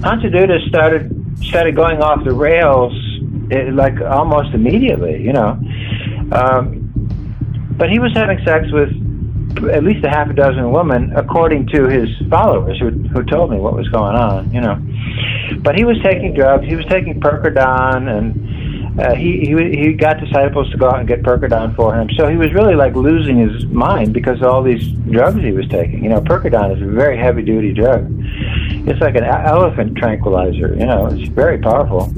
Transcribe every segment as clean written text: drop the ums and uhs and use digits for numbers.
Hansadutta started going off the rails like almost immediately, you know. But he was having sex with at least a half a dozen women, according to his followers who told me what was going on, you know. But he was taking drugs. He was taking Percodon, and he got disciples to go out and get Percodon for him. So he was really like losing his mind because of all these drugs he was taking. You know, Percodon is a very heavy-duty drug. It's like an elephant tranquilizer, you know. It's very powerful.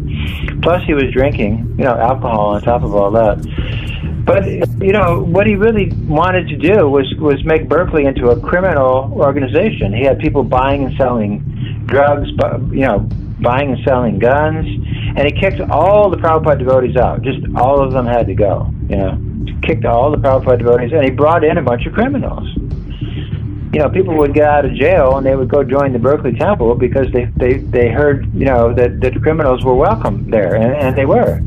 Plus he was drinking, you know, alcohol on top of all that. But, you know, what he really wanted to do was make Berkeley into a criminal organization. He had people buying and selling drugs, you know, buying and selling guns, and he kicked all the Prabhupada devotees out. Just all of them had to go, you know. Kicked all the Prabhupada devotees, and he brought in a bunch of criminals. You know, people would get out of jail and they would go join the Berkeley Temple because they heard, you know, that the criminals were welcome there, and they were.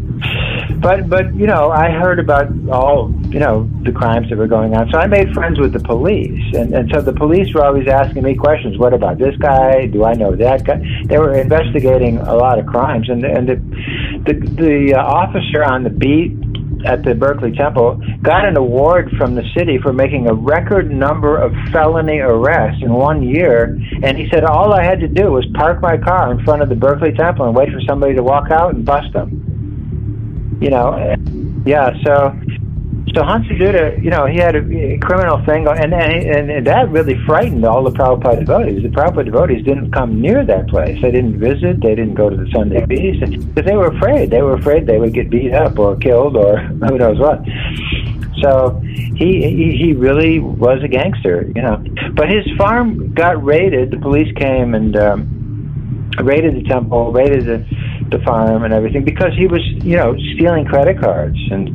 But you know, I heard about all, you know, the crimes that were going on. So I made friends with the police, and so the police were always asking me questions. What about this guy? Do I know that guy? They were investigating a lot of crimes, and the officer on the beat at the Berkeley Temple got an award from the city for making a record number of felony arrests in 1 year, and he said all I had to do was park my car in front of the Berkeley Temple and wait for somebody to walk out and bust them. You know, yeah, so Hansadutta, you know, he had a criminal thing, and that really frightened all the Prabhupada devotees. The Prabhupada devotees didn't come near that place. They didn't visit. They didn't go to the Sunday feast because they were afraid. They were afraid they would get beat up or killed or who knows what. So he really was a gangster, you know. But his farm got raided. The police came and raided the temple, raided the farm and everything because he was, you know, stealing credit cards. And,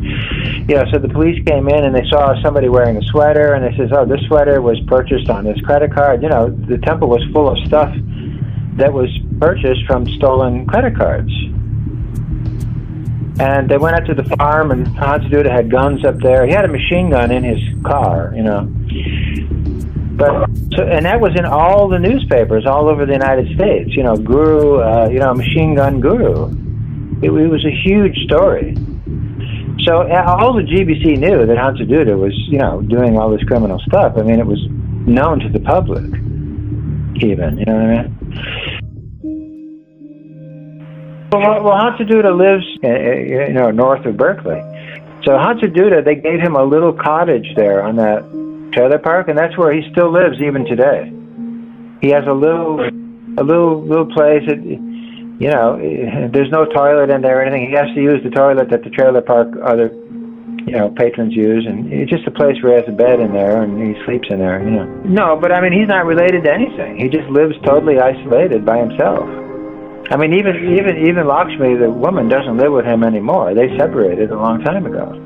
you know, so the police came in and they saw somebody wearing a sweater and they says, oh, this sweater was purchased on this credit card. You know, the temple was full of stuff that was purchased from stolen credit cards. And they went out to the farm, and Hansadutta had guns up there. He had a machine gun in his car, you know. And that was in all the newspapers all over the United States. You know, Guru, you know, machine gun guru. It was a huge story. So all the GBC knew that Hansadutta was, you know, doing all this criminal stuff. I mean, it was known to the public, even. You know what I mean? Well, Hansadutta lives, you know, north of Berkeley. So Hansadutta, they gave him a little cottage there on that trailer park, and that's where he still lives even today. He has a little place that, you know, there's no toilet in there or anything. He has to use the toilet that the trailer park other, you know, patrons use, and it's just a place where he has a bed in there and he sleeps in there, you know. No, but I mean, he's not related to anything. He just lives totally isolated by himself. I mean, even Lakshmi, the woman, doesn't live with him anymore. They separated a long time ago.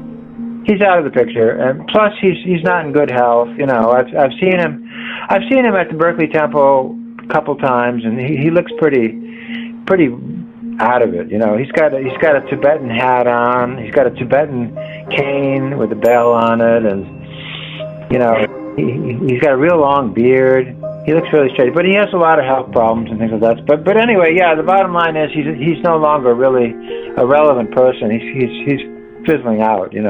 He's out of the picture, and plus he's not in good health. You know, I've seen him at the Berkeley Temple a couple times, and he looks pretty out of it. You know, he's got a Tibetan hat on. He's got a Tibetan cane with a bell on it, and you know, he's got a real long beard. He looks really straight, but he has a lot of health problems and things like that. But anyway, yeah, the bottom line is he's no longer really a relevant person. He's fizzling out, you know.